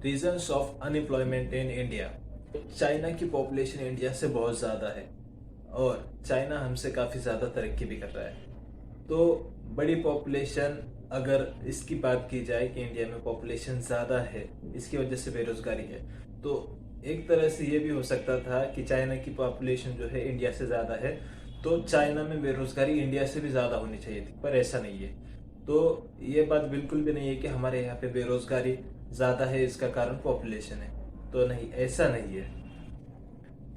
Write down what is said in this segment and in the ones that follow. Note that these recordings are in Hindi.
Reasons of unemployment in India. China की पॉपुलेशन इंडिया से बहुत ज़्यादा है और चाइना हमसे काफ़ी ज़्यादा तरक्की भी कर रहा है। तो बड़ी पॉपुलेशन, अगर इसकी बात की जाए कि इंडिया में पॉपुलेशन ज़्यादा है, इसकी वजह से बेरोज़गारी है, तो एक तरह से ये भी हो सकता था कि चाइना की पॉपुलेशन जो है इंडिया से ज़्यादा है, तो चाइना में बेरोज़गारी इंडिया से भी ज़्यादा होनी चाहिए थी, पर ऐसा नहीं है। तो ये बात बिल्कुल भी नहीं है कि हमारे यहाँ पे बेरोज़गारी ज़्यादा है, इसका कारण पॉपुलेशन है। तो नहीं, ऐसा नहीं है।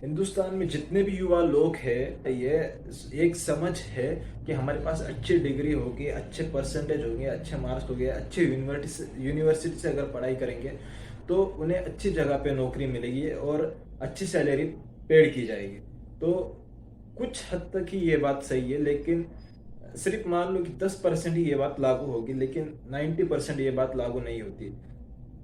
हिंदुस्तान में जितने भी युवा लोग हैं, ये एक समझ है कि हमारे पास अच्छी डिग्री होगी, अच्छे परसेंटेज होंगे, अच्छे मार्क्स होंगे, अच्छे यूनिवर्सिटी से अगर पढ़ाई करेंगे तो उन्हें अच्छी जगह पे नौकरी मिलेगी और अच्छी सैलरी पेड की जाएगी। तो कुछ हद तक ही ये बात सही है, लेकिन सिर्फ मान लो कि 10% ही ये बात लागू होगी, लेकिन 90% ये बात लागू नहीं होती।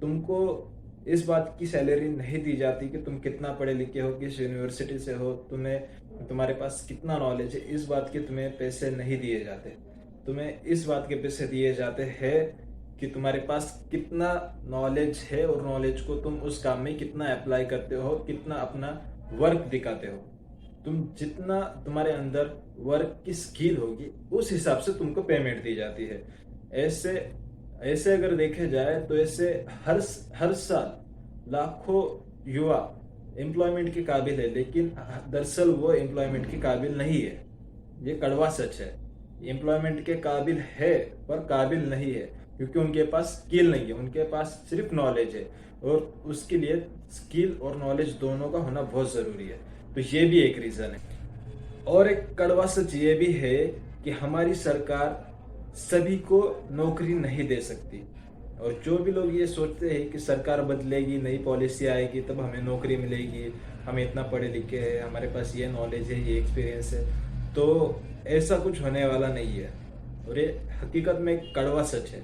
तुमको इस बात की सैलरी नहीं दी जाती कि तुम कितना पढ़े लिखे हो, किस यूनिवर्सिटी से हो, तुम्हारे पास कितना नॉलेज है, इस बात के तुम्हें पैसे नहीं दिए जाते। तुम्हें इस बात के पैसे दिए जाते हैं कि तुम्हारे पास कितना नॉलेज है और नॉलेज को तुम उस काम में कितना अप्लाई करते हो, कितना अपना वर्क दिखाते हो। तुम जितना तुम्हारे अंदर वर्क की स्किल होगी, उस हिसाब से तुमको पेमेंट दी जाती है। ऐसे ऐसे अगर देखे जाए तो ऐसे हर हर साल लाखों युवा एम्प्लॉयमेंट के काबिल है, लेकिन दरअसल वो एम्प्लॉयमेंट के काबिल नहीं है। ये कड़वा सच है। एम्प्लॉयमेंट के काबिल है पर काबिल नहीं है, क्योंकि उनके पास स्किल नहीं है, उनके पास सिर्फ नॉलेज है, और उसके लिए स्किल और नॉलेज दोनों का होना बहुत जरूरी है। तो ये भी एक रीजन है। और एक कड़वा सच ये भी है कि हमारी सरकार सभी को नौकरी नहीं दे सकती। और जो भी लोग ये सोचते हैं कि सरकार बदलेगी, नई पॉलिसी आएगी, तब हमें नौकरी मिलेगी, हम इतना पढ़े लिखे हैं, हमारे पास ये नॉलेज है, ये एक्सपीरियंस है, तो ऐसा कुछ होने वाला नहीं है। और ये हकीकत में एक कड़वा सच है।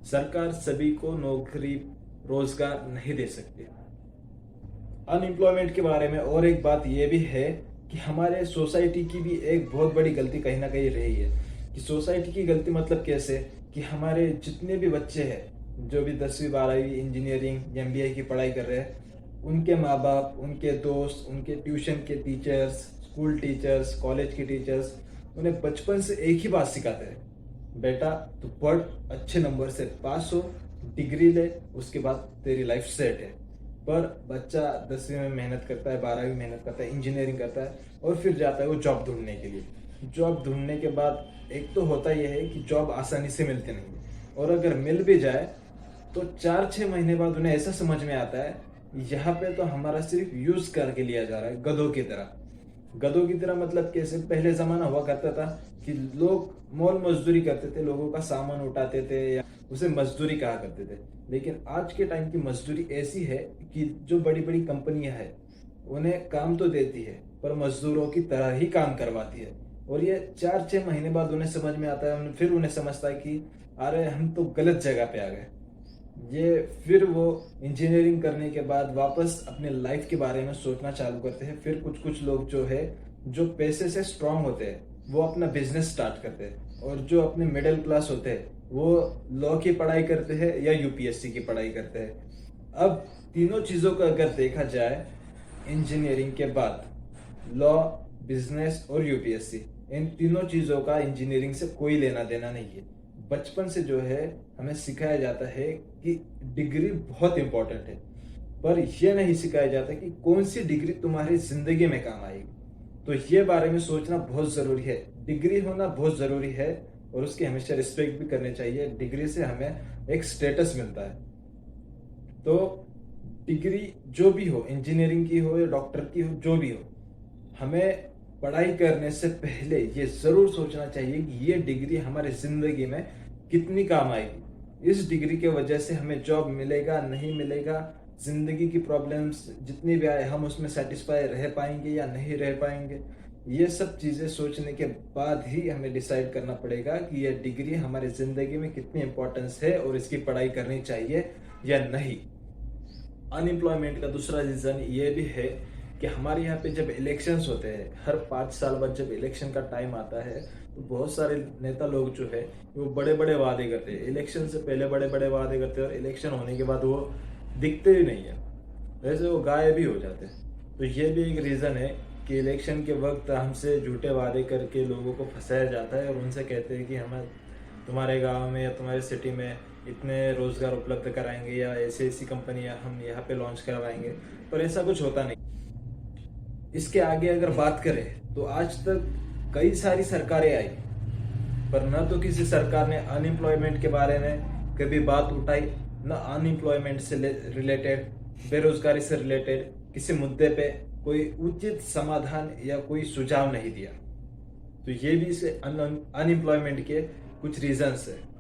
सरकार सभी को नौकरी, रोजगार नहीं दे सकती। अनएम्प्लॉयमेंट के बारे में और एक बात यह भी है कि हमारे सोसाइटी की भी एक बहुत बड़ी गलती कहीं ना कहीं रही है। कि सोसाइटी की गलती मतलब कैसे, कि हमारे जितने भी बच्चे हैं जो भी 10वीं 12वीं इंजीनियरिंग एमबीए की पढ़ाई कर रहे हैं, उनके माँ बाप, उनके दोस्त, उनके ट्यूशन के टीचर्स, स्कूल टीचर्स, कॉलेज के टीचर्स उन्हें बचपन से एक ही बात सिखाते हैं, बेटा तू पढ़, अच्छे नंबर से पास हो, डिग्री ले, उसके बाद तेरी लाइफ सेट है। पर बच्चा 10वीं में मेहनत करता है, 12वीं मेहनत करता है, इंजीनियरिंग करता है, और फिर जाता है वो जॉब ढूंढने के लिए। जॉब ढूंढने के बाद एक तो होता यह है कि जॉब आसानी से मिलती नहीं है, और अगर मिल भी जाए तो 4-6 महीने बाद उन्हें ऐसा समझ में आता है यहाँ पे तो हमारा सिर्फ यूज करके लिया जा रहा है, गधों की तरह। गधों की तरह मतलब कैसे, पहले जमाना हुआ करता था कि लोग मौल मजदूरी करते थे, लोगों का सामान उठाते थे, या उसे मजदूरी कहा करते थे। लेकिन आज के टाइम की मजदूरी ऐसी है कि जो बड़ी बड़ी कंपनियां हैं उन्हें काम तो देती है पर मजदूरों की तरह ही काम करवाती है। और ये 4-6 महीने बाद उन्हें समझ में आता है, फिर उन्हें समझता है कि अरे हम तो गलत जगह पे आ गए। ये फिर वो इंजीनियरिंग करने के बाद वापस अपने लाइफ के बारे में सोचना चालू करते हैं। फिर कुछ कुछ लोग जो है, जो पैसे से स्ट्रांग होते हैं, वो अपना बिजनेस स्टार्ट करते हैं, और जो अपने मिडिल क्लास होते हैं वो लॉ की पढ़ाई करते हैं या यूपीएससी की पढ़ाई करते हैं। अब तीनों चीज़ों को अगर देखा जाए, इंजीनियरिंग के बाद लॉ, बिजनेस और यूपीएससी, इन तीनों चीज़ों का इंजीनियरिंग से कोई लेना देना नहीं है। बचपन से जो है हमें सिखाया जाता है कि डिग्री बहुत इंपॉर्टेंट है, पर यह नहीं सिखाया जाता कि कौन सी डिग्री तुम्हारी जिंदगी में काम आएगी। तो ये बारे में सोचना बहुत जरूरी है। डिग्री होना बहुत जरूरी है और उसकी हमेशा रिस्पेक्ट भी करनी चाहिए। डिग्री से हमें एक स्टेटस मिलता है। तो डिग्री जो भी हो, इंजीनियरिंग की हो या डॉक्टर की हो, जो भी हो, हमें पढ़ाई करने से पहले ये जरूर सोचना चाहिए कि ये डिग्री हमारी जिंदगी में कितनी काम आएगी। इस डिग्री के वजह से हमें जॉब मिलेगा, नहीं मिलेगा, जिंदगी की प्रॉब्लम्स जितनी भी आए हम उसमें सेटिस्फाई रह पाएंगे या नहीं रह पाएंगे। ये सब चीजें सोचने के बाद ही हमें डिसाइड करना पड़ेगा कि यह डिग्री हमारी जिंदगी में कितनी इंपॉर्टेंस है और इसकी पढ़ाई करनी चाहिए या नहीं। अनएम्प्लॉयमेंट का दूसरा रीजन ये भी है कि हमारे यहाँ पे जब इलेक्शंस होते हैं, हर 5 साल बाद जब इलेक्शन का टाइम आता है, तो बहुत सारे नेता लोग जो है वो बड़े बड़े वादे करते हैं। इलेक्शन से पहले बड़े बड़े वादे करते हैं और इलेक्शन होने के बाद वो दिखते ही नहीं है, वैसे वो गायब ही हो जाते हैं। तो ये भी एक रीज़न है कि इलेक्शन के वक्त हमसे झूठे वादे करके लोगों को फंसाया जाता है और उनसे कहते हैं कि हमें तुम्हारे गांव में या तुम्हारे सिटी में इतने रोजगार उपलब्ध कराएंगे या ऐसी ऐसी कंपनियां हम यहाँ पे लॉन्च करवाएंगे, पर ऐसा कुछ होता नहीं। इसके आगे अगर बात करें तो आज तक कई सारी सरकारें आई, पर न तो किसी सरकार ने अनएम्प्लॉयमेंट के बारे में कभी बात उठाई, न अनएम्प्लॉयमेंट से रिलेटेड, बेरोजगारी से रिलेटेड किसी मुद्दे पे कोई उचित समाधान या कोई सुझाव नहीं दिया। तो ये भी इसे अनएम्प्लॉयमेंट के कुछ रीजंस है।